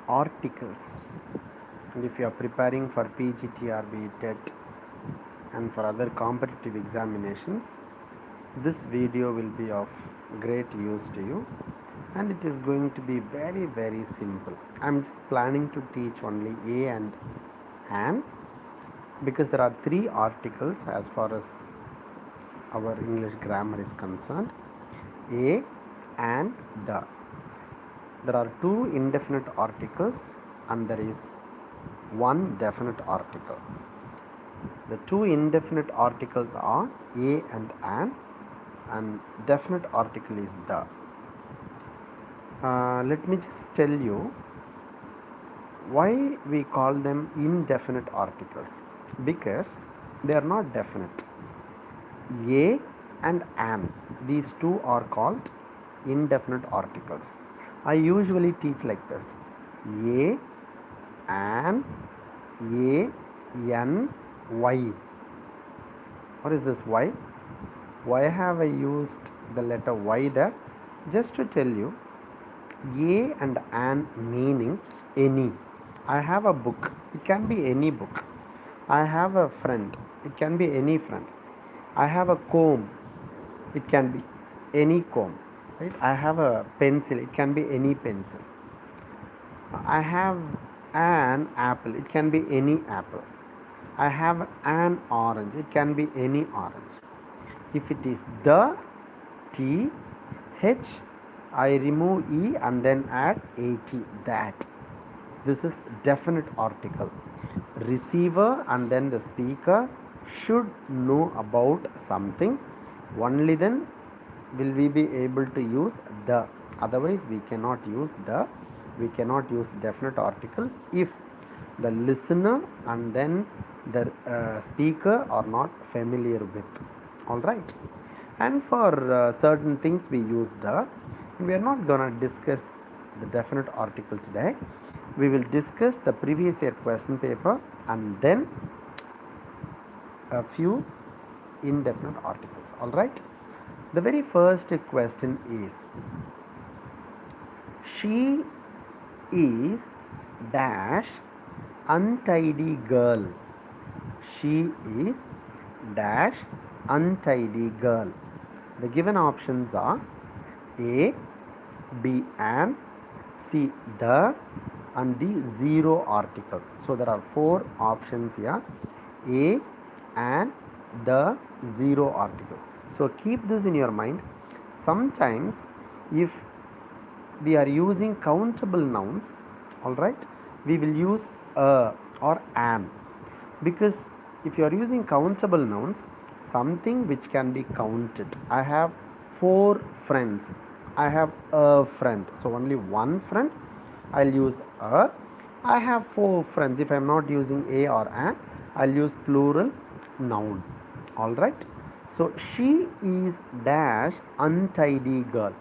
articles. And if you are preparing for PGTRB, TET and for other competitive examinations, this video will be of great use to you, and it is going to be very simple. I'm just planning to teach only a and an, because there are three articles as far as our English grammar is concerned: a and the. There are two indefinite articles and there is one definite article. The two indefinite articles are a and an, and definite article is the. Let me just tell you why we call them indefinite articles, because they are not definite. A and an, these two are called indefinite articles. I usually teach like this: a, an, a, n, y. What is this y? Why have I used the letter y there? Just to tell you, a and an meaning any. I have a book, it can be any book. I have a friend, it can be any friend. I have a comb, it can be any comb. Right? I have a pencil, it can be any pencil. I have an apple, it can be any apple. I have an orange, it can be any orange. If it is the, t, h, I remove e and then add at, that. This is definite article. Receiver and then the speaker should know about something. Only then will we be able to use the. Otherwise we cannot use the. We cannot use definite article if the listener and then the speaker are not familiar with. Alright. And for certain things we use the. We are not going to discuss the definite article today. We will discuss the previous year question paper and then a few indefinite articles. Alright. The very first question is: she is dash untidy girl. She is dash untidy girl. The given options are A, B an, C the, and D zero article. So there are four options here: A, an, the, zero article. So keep this in your mind. Sometimes if we are using countable nouns, alright, we will use a or an, because if you are using countable nouns, something which can be counted. I have 4 friends, I have a friend, so only one friend, I'll use a. I have 4 friends, if I am not using a or an, I'll use plural noun. Alright. So she is dash untidy girl.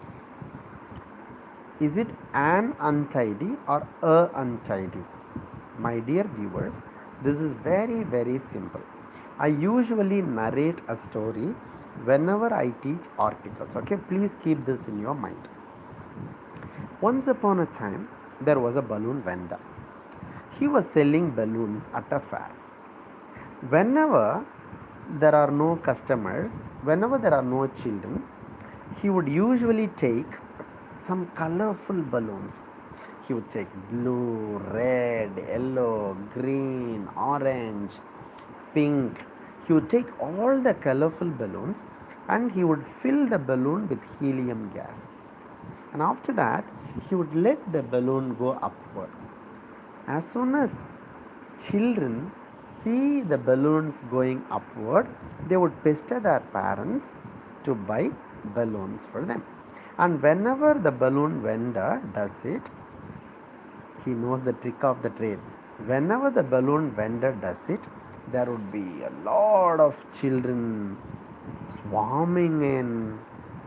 Is it an untidy or a untidy? My dear viewers, this is very simple. I usually narrate a story whenever I teach articles. Okay, please keep this in your mind. Once upon a time, there was a balloon vendor. He was selling balloons at a fair. Whenever there are no customers, whenever there are no children, he would usually take some colorful balloons. He would take blue, red, yellow, green, orange, pink. He would take all the colorful balloons and he would fill the balloon with helium gas. And after that, he would let the balloon go upward. As soon as children see the balloons going upward, they would pester their parents to buy balloons for them. And whenever the balloon vendor does it, he knows the trick of the trade. Whenever the balloon vendor does it, there would be a lot of children swarming in,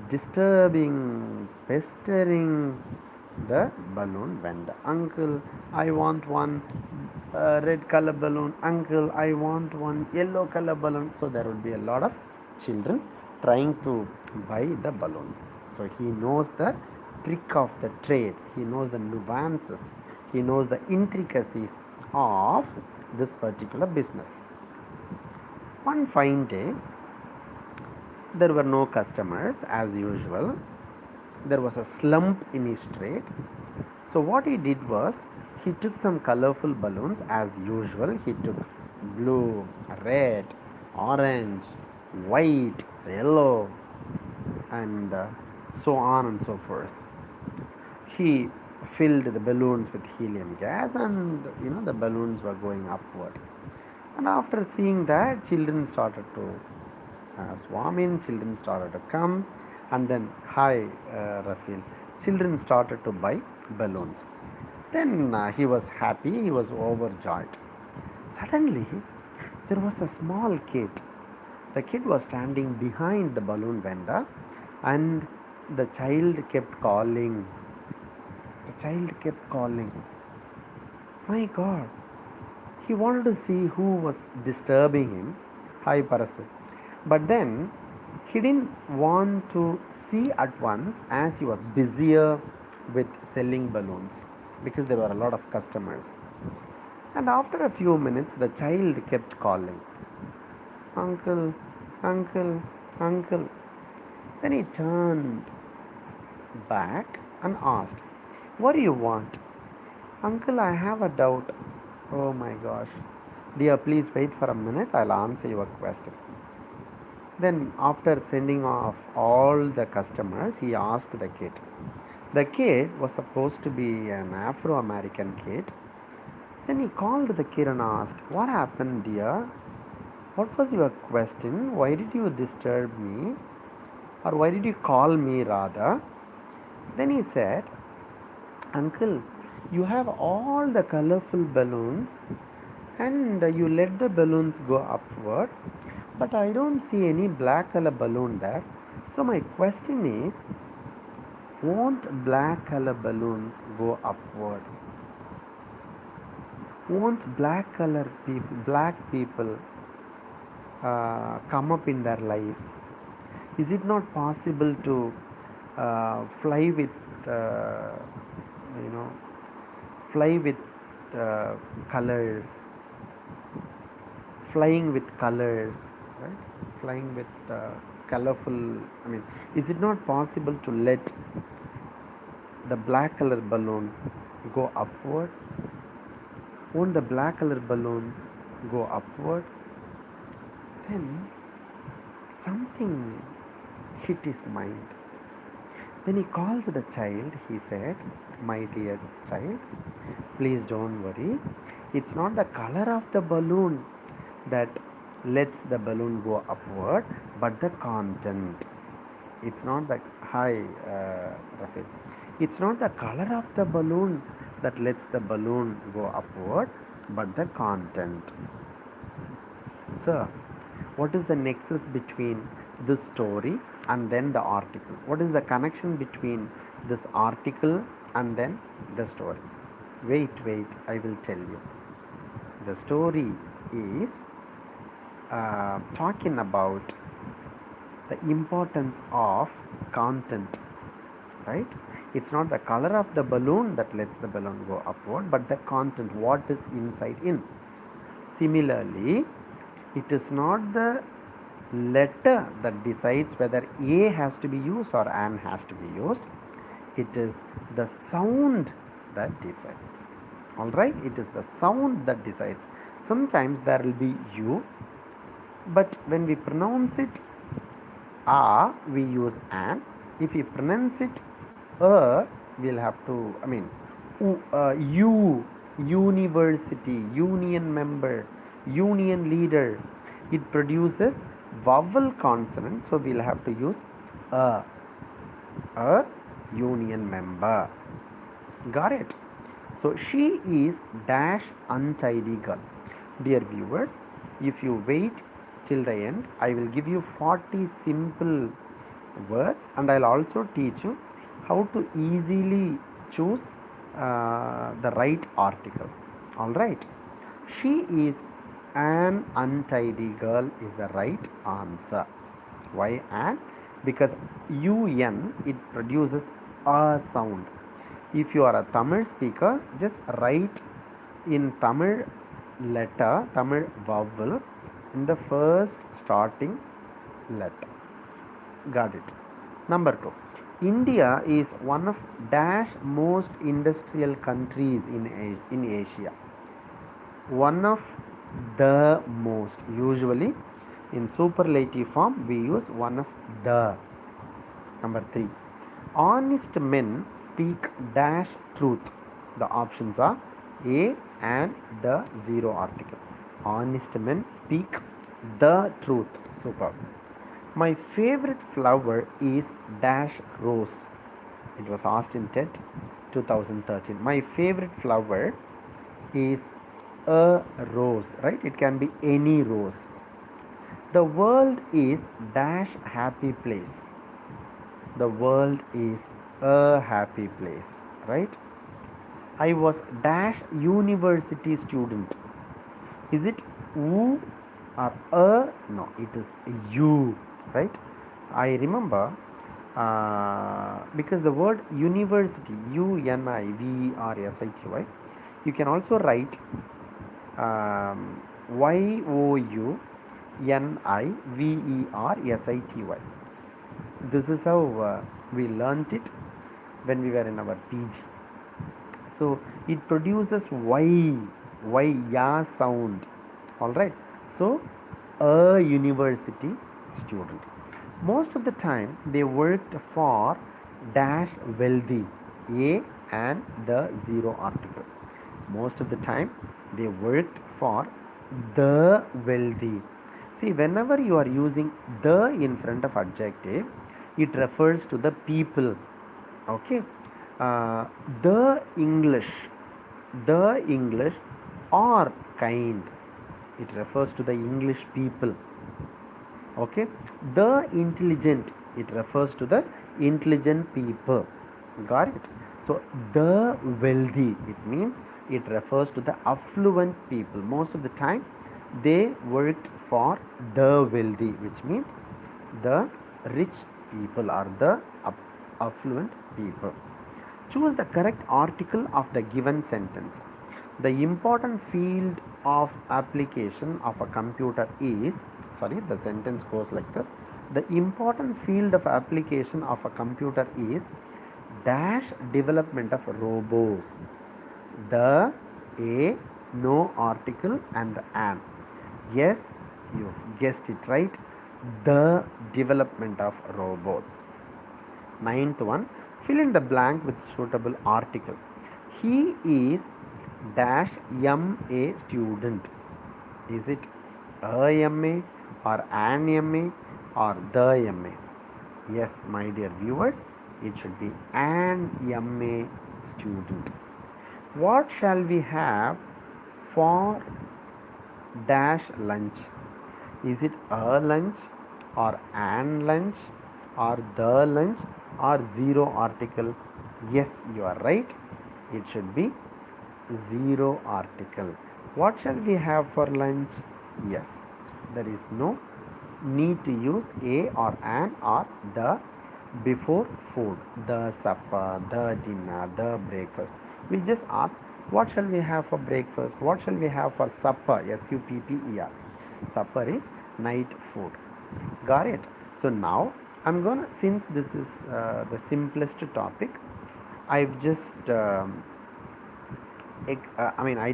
disturbing, pestering the balloon vendor. Uncle, I want one red color balloon. Uncle, I want one yellow color balloon. So there would be a lot of children trying to buy the balloons. So he knows the trick of the trade. He knows the nuances. He knows the intricacies of this particular business. One fine day, there were no customers as usual. There was a slump in his trade. So what he did was, he took some colorful balloons as usual. He took blue, red, orange, white, yellow, and so on and so forth. He filled the balloons with helium gas, and the balloons were going upward. And after seeing that, children started to swarm in, children started to come, and then, hi, Rafil, children started to buy balloons. Then he was happy, he was overjoyed. Suddenly, there was a small kid. The kid was standing behind the balloon vendor, and the child kept calling. The child kept calling. My God, he wanted to see who was disturbing him. Hi, Parasu. But then he didn't want to see at once, as he was busier with selling balloons, because there were a lot of customers. And after a few minutes, the child kept calling, uncle, uncle, uncle. Then he turned back and asked, what do you want? Uncle, I have a doubt. Oh my gosh. Dear, please wait for a minute. I'll answer your question. Then after sending off all the customers, he asked the kid. The kid was supposed to be an Afro-American kid. Then he called the kid and asked, what happened, dear? What was your question? Why did you disturb me? Or why did you call me rather? Then he said, uncle, you have all the colorful balloons, and you let the balloons go upward, but I don't see any black color balloon there. So my question is, won't black color balloons go upward? Won't black people come up in their lives? Is it not possible to fly with colors, flying with colors, right? Flying with colorful, is it not possible to let the black color balloon go upward? Won't the black color balloons go upward? Then something hit his mind. Then he called the child. He said, my dear child, please don't worry. It's not the color of the balloon that lets the balloon go upward, but the content. It's not the, hi, Rafi. It's not the color of the balloon that lets the balloon go upward, but the content. Sir, what is the nexus between this story and then the article? What is the connection between this article and then the story? Wait, I will tell you. The story is talking about the importance of content, right? It's not the color of the balloon that lets the balloon go upward, but the content, what is inside in. Similarly, it is not the letter that decides whether A has to be used or an has to be used. It is the sound that decides. Alright, it is the sound that decides. Sometimes there will be U, but when we pronounce it A, we use an. If we pronounce it we'll have to, U, university, union member, union leader. It produces vowel consonant, so we'll have to use a union member. Got it? So she is dash untidy girl. Dear viewers, if you wait till the end, I will give you 40 simple words, and I'll also teach you how to easily choose the right article. Alright, she is an untidy girl is the right answer. Why an? Because UN, it produces a sound. If you are a Tamil speaker, just write in Tamil letter, Tamil vowel in the first starting letter. Got it. Number 2. India is one of dash most industrial countries in Asia. One of the most. Usually in superlative form we use one of the. Number 3. Honest men speak dash truth. The options are A and the zero article. Honest men speak the truth. Superb. My favorite flower is dash rose. It was asked in TET 2013. My favorite flower is a rose, right? It can be any rose. The world is dash happy place. The world is a happy place, right? I was dash university student. Is it U or a? No, it is U, right? I remember because the word university, UNIVERSITY, you can also write YOUNIVERSITY. This is how we learnt it when we were in our PG. So it produces ya sound. All right. So a university student. Most of the time they worked for dash wealthy. A and the zero article. Most of the time they worked for the wealthy. See, whenever you are using the in front of adjective, it refers to the people. Okay. The English are kind. It refers to the English people. Okay. The intelligent, it refers to the intelligent people. Got it? So the wealthy, it means it refers to the affluent people. Most of the time they worked for the wealthy, which means the rich people are the affluent people. Choose the correct article of the given sentence. The important field of application of a computer is, the sentence goes like this. The important field of application of a computer is dash development of robots. The, a, no article and an. Yes, you guessed it right. The development of robots. Ninth one, fill in the blank with suitable article. He is dash MA student. Is it a MA or an MA or the MA? Yes, my dear viewers, it should be an MA student. What shall we have for dash lunch? Is it a lunch or an lunch or the lunch or zero article? Yes, you are right. It should be zero article. What shall we have for lunch? Yes, there is no need to use a or an or the before food, the supper, the dinner, the breakfast. We just ask, what shall we have for breakfast? What shall we have for supper? SUPPER. Supper is night food. Got it? So now I'm gonna, since this is the simplest topic, I've just I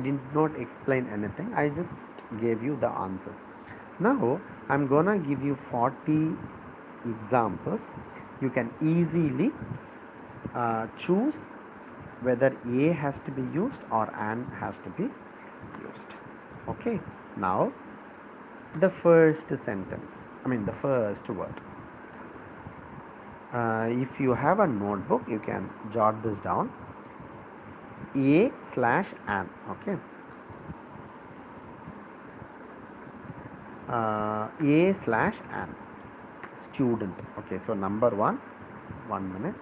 did not explain anything. I just gave you the answers. Now I'm gonna give you 40 examples. You can easily choose whether a has to be used or an has to be used. Okay. Now the first sentence, the first word. If you have a notebook, you can jot this down. A/an. Okay. A/an. Student. Okay. So number 1. 1 minute.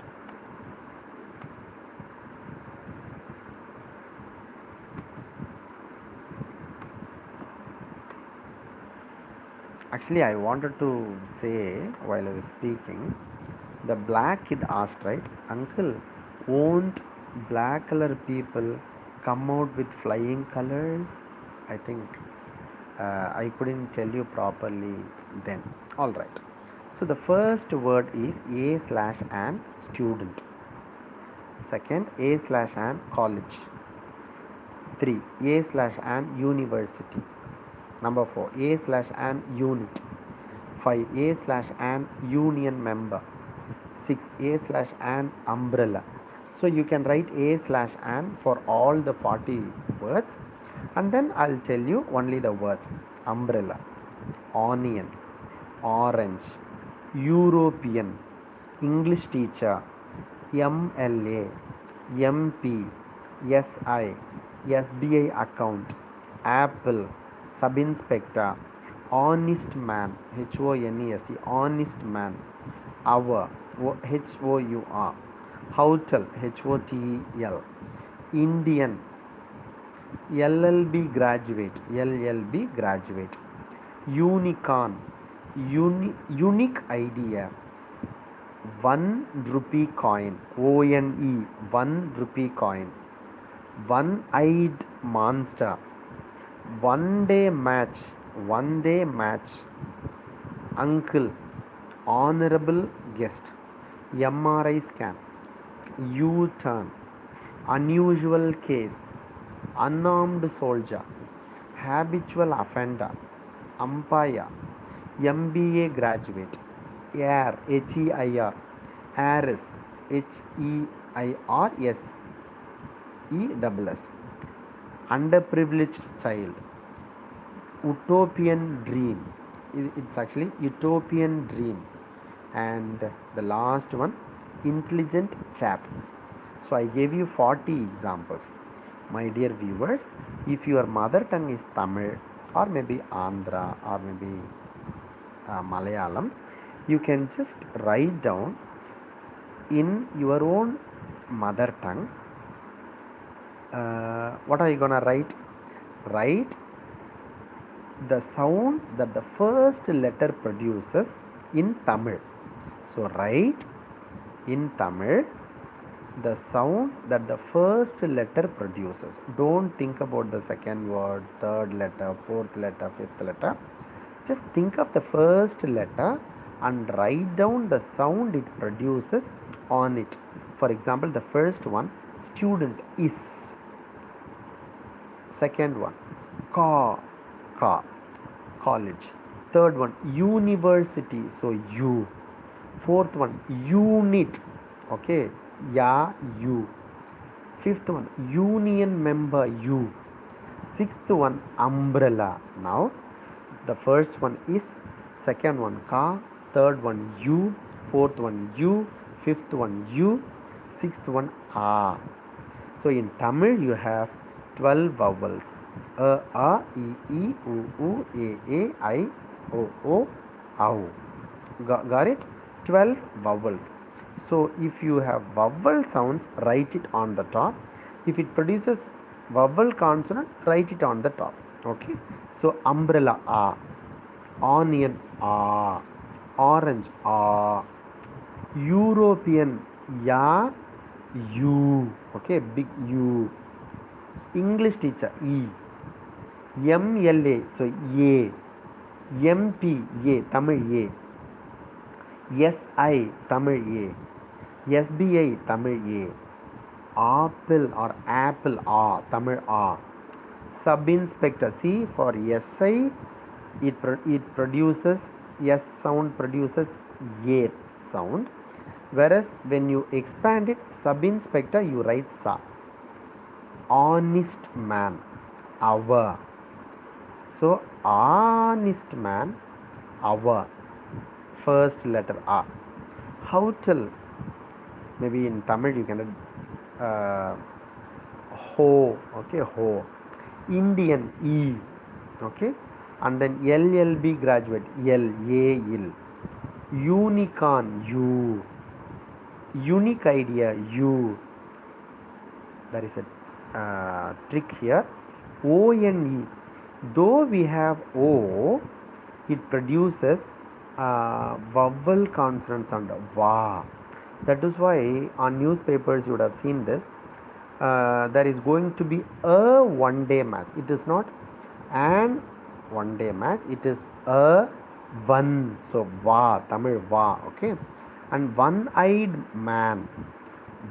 Actually, I wanted to say while I was speaking, the black kid asked, right, uncle, won't black color people come out with flying colors? I think I couldn't tell you properly then. All right. So the first word is a slash an student. Second, a slash an college. 3. A slash an university. Number 4. A slash an unit. 5. A slash an union member. 6. A slash an umbrella. So you can write a slash an for all the 40 words, and then I'll tell you only the words: umbrella, onion, orange, European, English teacher, MLA, MP, SI, SBI account, Apple, sub-inspector, honest man, HONEST, honest man, hour, HOUR, hotel, HOTEL, Indian, LLB graduate, unicorn, unique idea, 1 rupee coin, ONE, 1 rupee coin, one-eyed monster, one day match, uncle, honorable guest, MRI scan, U-turn, unusual case, unarmed soldier, habitual offender, umpire, MBA graduate, heir, HEIR, heiress, HEIRS, ESS, underprivileged child, utopian dream. It's actually utopian dream. And the last one, intelligent chap. So I gave you 40 examples. My dear viewers, if your mother tongue is Tamil or maybe Andhra or maybe Malayalam, you can just write down in your own mother tongue. What are you gonna write? Write the sound that the first letter produces in Tamil. So write in Tamil the sound that the first letter produces. Don't think about the second word, third letter, fourth letter, fifth letter. Just think of the first letter and write down the sound it produces on it. For example, the first one, student, is. Second one, ka, college. Third one, university, so U. Fourth one, unit, okay, ya, U. Fifth one, union member, U. Sixth one, umbrella. Now the first one is, second one ka, third one U, fourth one U, fifth one U, sixth one a. So in Tamil you have 12 vowels: a, e, u, a, I, o, au. Got it? 12 vowels. So if you have vowel sounds, write it on the top. If it produces vowel consonant, write it on the top. Okay. So umbrella, a. Onion, a. Orange, a. European, ya, U. Okay, big U. English teacher, E. MLA, so A. MP, A, Tamil A. SI, Tamil A. SBI, Tamil A. Apple or apple, A, Tamil A. Sub-inspector, C, for SI, it produces, S sound produces A sound. Whereas when you expand it, sub-inspector, you write Sa. Honest man, our. So honest man, our. First letter A. Hotel, maybe in Tamil you can ho, okay, ho. Indian, E, okay, and then LLB graduate, L, A, L. Unicorn, U. Unique idea, U. There is a trick here. ONE, though we have O, it produces vowel consonant sound, va. That is why on newspapers you would have seen this. there is going to be a one day match. It is not an one day match, it is a one. So va, Tamil va, okay. And one eyed man,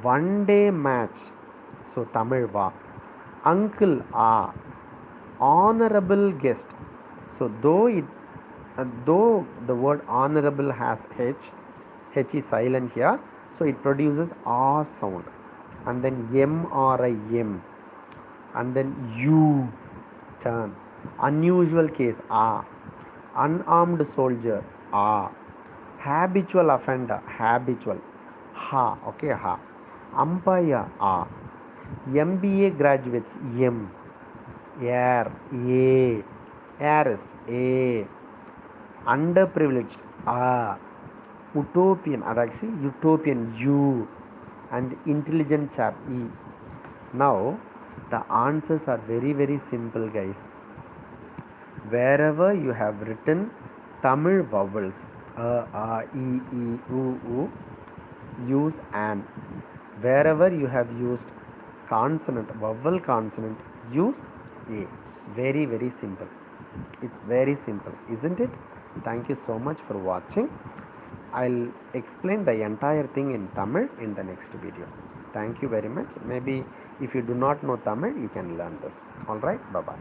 one day match. So Tamil va. Uncle a, honorable guest. So though the word honorable has H is silent here, so it produces R sound, and then M, and then U, turn. Unusual case, unarmed soldier, habitual offender, habitual, ha, okay, ha. Umpire, MBA graduates, M, air, A, heiress, A, underprivileged, utopian, actually utopian, U, and intelligent chap, E. Now the answers are very simple, guys. Wherever you have written Tamil vowels, u, use an. Wherever you have used consonant, vowel consonant, use a. Very simple. It's very simple, isn't it? Thank you so much for watching. I'll explain the entire thing in Tamil in the next video. Thank you very much. Maybe if you do not know Tamil, you can learn this. Alright, bye bye.